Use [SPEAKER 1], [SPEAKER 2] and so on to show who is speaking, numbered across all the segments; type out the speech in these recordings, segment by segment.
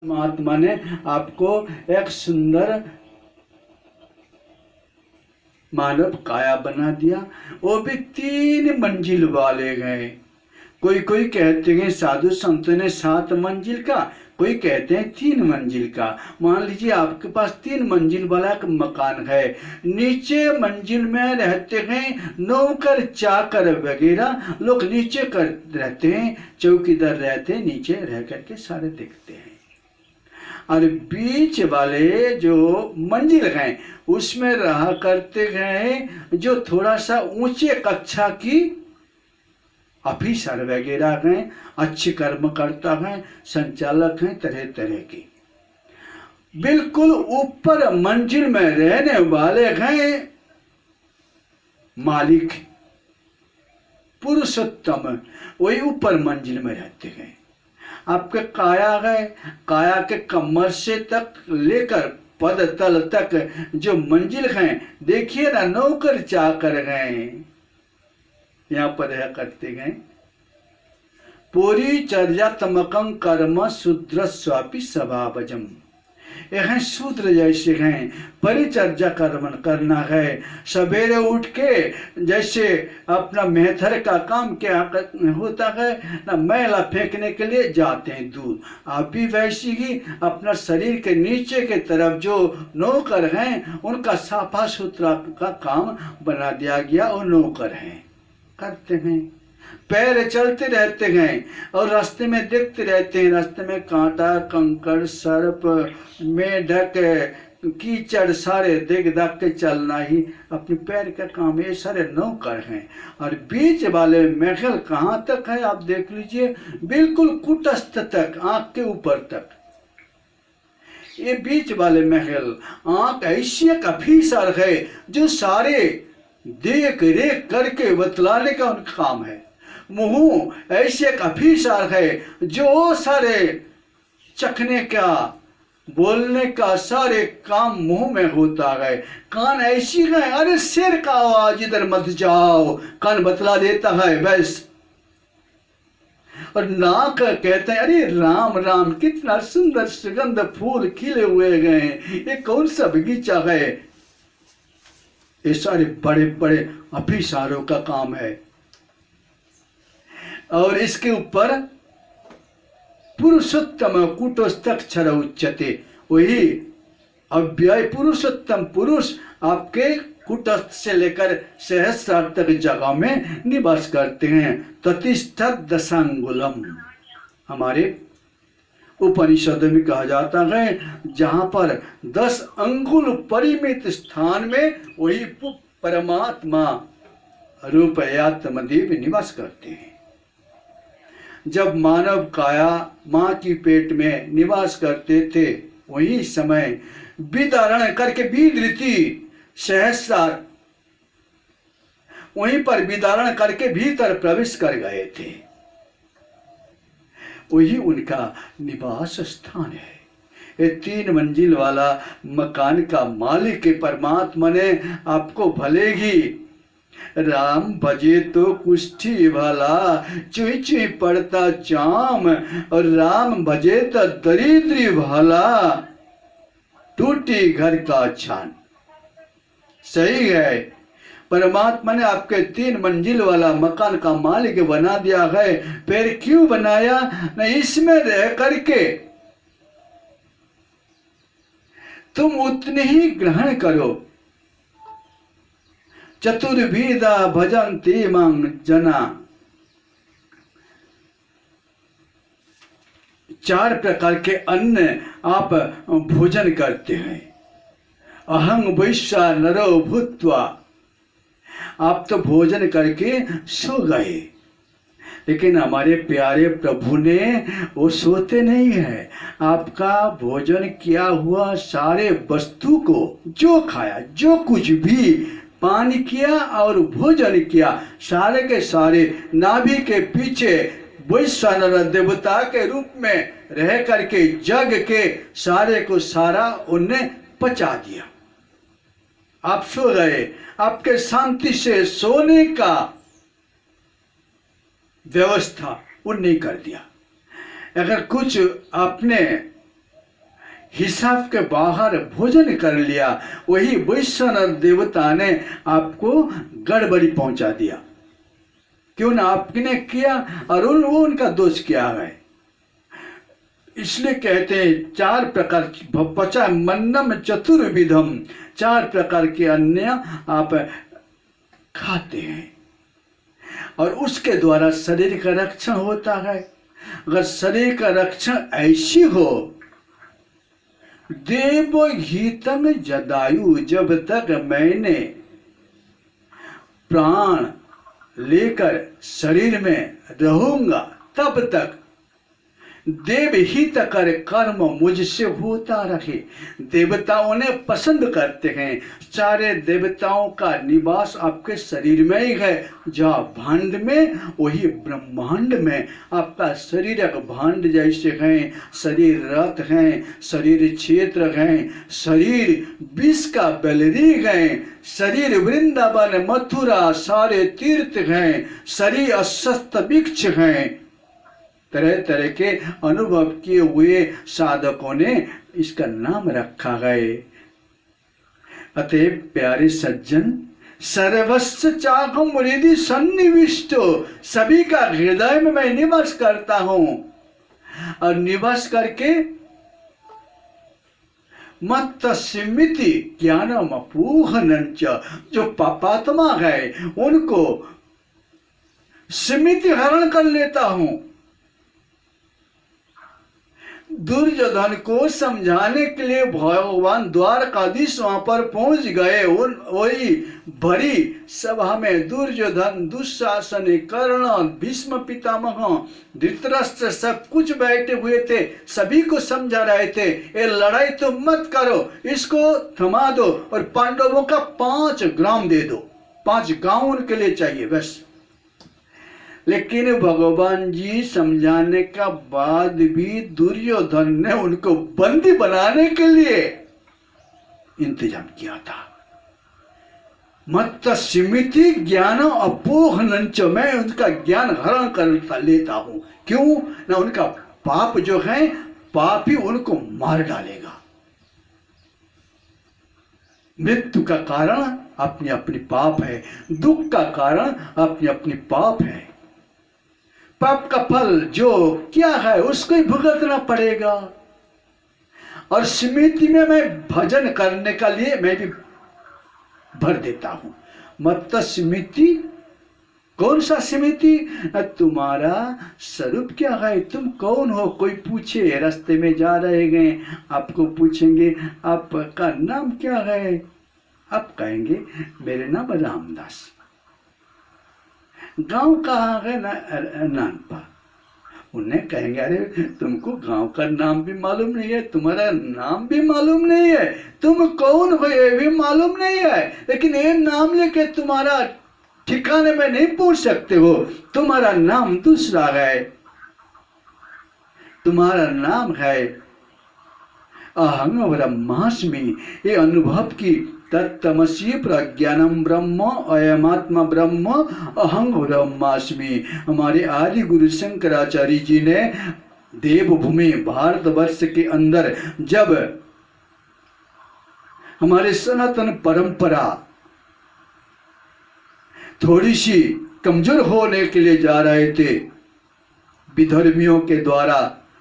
[SPEAKER 1] परमात्मा ने आपको एक सुंदर मानव काया बना दिया, वो भी 3 मंजिल वाले गए। कोई कोई कहते हैं साधु संतों ने 7 मंजिल का, कोई कहते हैं 3 मंजिल का। मान लीजिए आपके पास 3 मंजिल वाला एक मकान है, नीचे मंजिल में रहते हैं नौकर चाकर वगैरह लोग, नीचे कर रहते हैं, चौकीदार रहते हैं, नीचे रह करके सारे देखते हैं। और बीच वाले जो मंजिल हैं उसमें रहा करते हैं जो थोड़ा सा ऊंचे कक्षा की ऑफिसर वगैरह हैं, अच्छे कर्मकर्ता हैं, संचालक हैं, तरह तरह की। बिल्कुल ऊपर मंजिल में रहने वाले हैं मालिक पुरुषोत्तम, वही ऊपर मंजिल में रहते हैं। आपके काया है, काया के कमर से तक लेकर पद तल तक जो मंजिल हैं, देखिए ना, नौकर चाकर हैं यहाँ पर रह करते हैं। पूरी चर्या तमकं कर्म शूद्र स्वापी स्वभावजम, यह शूद्र जैसे हैं, परिचर्या कर्म करना है। सवेरे उठ के जैसे अपना मेहतर का काम क्या होता है ना, मैला फेंकने के लिए जाते हैं दूर, आप भी वैसे ही अपना शरीर के नीचे के तरफ जो नौकर हैं उनका साफा सुथरा का काम बना दिया गया, और नौकर हैं करते हैं। पैर चलते रहते हैं और रास्ते में देखते रहते हैं, रास्ते में कांटा कंकड़ सर्प मेढक कीचड़ सारे देख दाख के चलना ही अपने पैर का काम, ये सारे नौकर हैं। और बीच वाले महल कहाँ तक है आप देख लीजिए, बिल्कुल कुटस्थ तक, आंख के ऊपर तक। ये बीच वाले महल आंख ऐसी एक अफीसर है जो सारे देख रेख करके बतलाने का उनका काम है। मुंह ऐसे एक अफीसर है जो सारे चखने का बोलने का सारे काम मुंह में होता है। कान ऐसी है, अरे शेर का आवाज इधर मत जाओ, कान बतला देता है बस। और नाक कहते हैं अरे राम राम, कितना सुंदर सुगंध फूल खिले हुए गए, ये कौन सा बगीचा है। ये सारे बड़े बड़े अफीसारों का काम है। और इसके ऊपर पुरुषोत्तम कुटस्थक्षर उच्यते, वही अव्यय पुरुषोत्तम पुरुष आपके कुटस्थ से लेकर सहस्रार तक जगह में निवास करते हैं। ततिष्ठ दशांगुलम, हमारे उपनिषद में कहा जाता है जहां पर 10 अंगुल परिमित स्थान में वही परमात्मा रूप आत्मदेव निवास करते हैं। जब मानव काया माँ की पेट में निवास करते थे, वही समय विदारण करके विदृति सहस्रार वहीं पर विदारण करके भीतर प्रवेश कर गए थे, वही उनका निवास स्थान है। ये 3 मंजिल वाला मकान का मालिक के परमात्मा ने आपको भले ही राम भजे तो कुष्ठी भला, चुई चुई पड़ता जाम, और राम भजे तो दरिद्री भला, टूटी घर का छान। सही है, परमात्मा ने आपके 3 मंजिल वाला मकान का मालिक बना दिया है। फिर क्यों बनाया? न इसमें रह करके तुम उतने ही ग्रहण करो। चतुर्विधा भजन्ति मां जना, 4 प्रकार के अन्न आप भोजन करते हैं। अहं वैश्या नरो भूत्वा, आप तो भोजन करके सो गए, लेकिन हमारे प्यारे प्रभु ने वो सोते नहीं है। आपका भोजन किया हुआ सारे वस्तु को जो खाया, जो कुछ भी पान किया और भोजन किया, सारे के सारे नाभि के पीछे वैश्वानर देवता के रूप में रह करके जग के सारे को सारा उनने पचा दिया। आप सो गए, आपके शांति से सोने का व्यवस्था उनने कर दिया। अगर कुछ आपने हिसाब के बाहर भोजन कर लिया, वही वैश्वानर देवता ने आपको गड़बड़ी पहुंचा दिया। क्यों ना आपने किया और वो उनका दोष क्या है। इसलिए कहते हैं चार प्रकार पचा मन्नम चतुर्विधम, चार प्रकार के अन्न आप खाते हैं और उसके द्वारा शरीर का रक्षण होता है। अगर शरीर का रक्षण ऐसी हो, देव हितम जदायु, जब तक मैंने प्राण लेकर शरीर में रहूंगा तब तक देव हित कर कर्म मुझसे होता रहे। देवताओं ने पसंद करते हैं, सारे देवताओं का निवास आपके शरीर में ही है। जहाँ भांड में वही ब्रह्मांड में आपका शरीर एक भांड जैसे हैं, शरीर रथ हैं, शरीर क्षेत्र हैं, शरीर विष का बेलरी हैं, शरीर वृंदावन मथुरा सारे तीर्थ हैं, शरीर अस्वस्थ वृक्ष हैं। तरह तरह के अनुभव किए हुए साधकों ने इसका नाम रखा है। अतएव प्यारे सज्जन, सर्वस्व चाहम हृदय सन्निविष्ट, सभी का हृदय में मैं निवास करता हूं और निवास करके मत स्मृति ज्ञानम अपूहनंच, जो पापात्मा है उनको स्मृति हरण कर लेता हूं। दुर्योधन को समझाने के लिए भगवान द्वारकाधीश वहां पर पहुंच गए। वही भरी सभा में दुर्योधन, दुशासन, कर्ण, भीष्म पितामह, धृतराष्ट्र सब कुछ बैठे हुए थे, सभी को समझा रहे थे ये लड़ाई तो मत करो, इसको थमा दो और पांडवों का 5 ग्राम दे दो, 5 गांव उनके लिए चाहिए बस। लेकिन भगवान जी समझाने का बाद भी दुर्योधन ने उनको बंदी बनाने के लिए इंतजाम किया था। मत स्मृति ज्ञान अपोहनंच, मैं उनका ज्ञान हरण कर लेता हूं। क्यों ना, उनका पाप जो है, पाप ही उनको मार डालेगा। मृत्यु का कारण अपनी अपनी पाप है, दुख का कारण अपनी अपनी पाप है। पाप का फल जो क्या है उसको ही भुगतना पड़ेगा। और स्मृति में मैं भजन करने का लिए मैं भी भर देता हूं। मत स्मृति, कौन सा स्मृति? तुम्हारा स्वरूप क्या है, तुम कौन हो। कोई पूछे, रास्ते में जा रहे हैं, आपको पूछेंगे आपका नाम क्या है, आप कहेंगे मेरे नाम रामदास। गांव कहाँ है? नानपा। उन्हें कहेंगे अरे तुमको गांव का नाम भी मालूम नहीं है, तुम्हारा नाम भी मालूम नहीं है, तुम कौन हो ये भी मालूम नहीं है, लेकिन ये नाम लेके तुम्हारा ठिकाने में नहीं पहुंच सकते हो। तुम्हारा नाम दूसरा है, तुम्हारा नाम है अहं ब्रह्मास्मि। ये अनुभव की तत्तमसी प्रज्ञानम ब्रह्म अयमात्मा ब्रह्म अहं ब्रह्मास्मि। हमारे आदि गुरु शंकराचार्य जी ने देवभूमि भारतवर्ष के अंदर जब हमारे सनातन परंपरा थोड़ी सी कमजोर होने के लिए जा रहे थे, विधर्मियों के द्वारा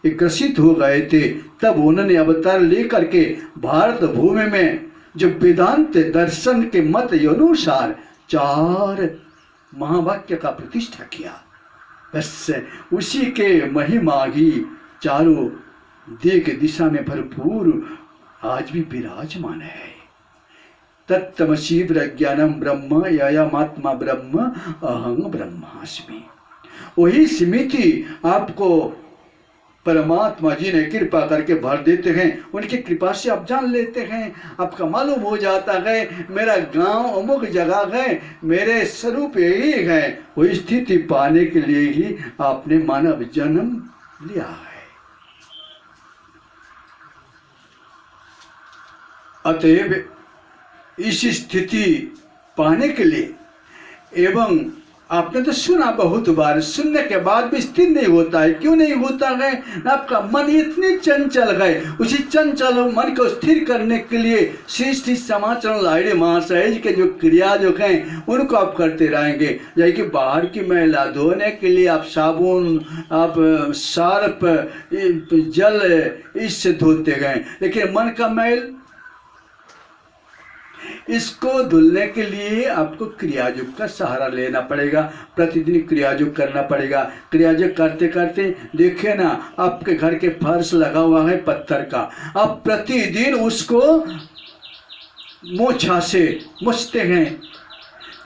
[SPEAKER 1] विकसित हो गए थे, तब उन्होंने अवतार लेकर के भारत भूमि में जो वेदांत दर्शन के मत अनुसार 4 महावाक्य का प्रतिष्ठा किया। बस उसी के महिमा ही चारों दिग दिशा में भरपूर आज भी विराजमान है। तत्तमसी प्रज्ञानम ब्रह्म अयमात्मा ब्रह्म अहं ब्रह्मास्मि। वही स्मृति आपको परमात्मा जी ने कृपा करके भर देते हैं। उनकी कृपा से आप जान लेते हैं, आपका मालूम हो जाता है मेरा गांव अमुक जगह है, मेरे स्वरूप यही है। वो स्थिति पाने के लिए ही आपने मानव जन्म लिया है। अतएव इस स्थिति पाने के लिए एवं आपने तो सुना बहुत बार, सुनने के बाद भी स्थिर नहीं होता है। क्यों नहीं होता है? आपका मन इतने चंचल गए, उसी चंचल मन को स्थिर करने के लिए श्री श्री समाचरण लाइडे महाशय के जो क्रिया जो हैं उनको आप करते रहेंगे। जैसे कि बाहर की मैला धोने के लिए आप साबुन, आप सर्फ, जल इससे धोते गए, लेकिन मन का मैल, इसको धुलने के लिए आपको क्रियायोग का सहारा लेना पड़ेगा। प्रतिदिन क्रियायोग करना पड़ेगा। क्रियायोग करते करते देखिए ना, आपके घर के फर्श लगा हुआ है पत्थर का, आप प्रतिदिन उसको मोछा से मुछते हैं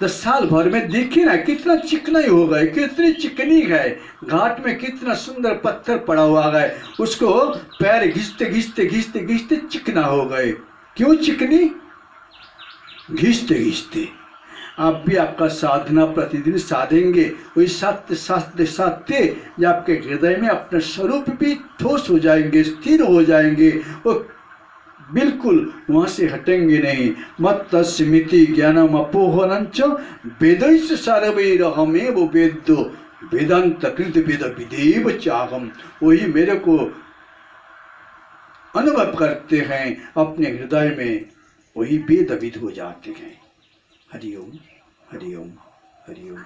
[SPEAKER 1] तो साल भर में देखिए ना कितना चिकना ही हो गए, कितनी चिकनी है। घाट में कितना सुंदर पत्थर पड़ा हुआ है, उसको पैर घिसते घिसते घिसते घिसते चिकना हो गए। क्यों चिकनी? घिसते घिसते। आप भी आपका साधना प्रतिदिन साधेंगे, वही साधते साधते साधते जब आपके हृदय में अपना स्वरूप भी ठोस हो जाएंगे, स्थिर हो जाएंगे, वो बिल्कुल वहाँ से हटेंगे नहीं। मत स्मृति ज्ञानम अपोहनंच वेदैश्च सर्वैरहमेव वेद्यो वेदांत कृत वेद विदेव चाहम। वही मेरे को अनुभव करते हैं अपने हृदय में, वही वेदविद हो जाते हैं। हरिओम हरिओम हरिओम।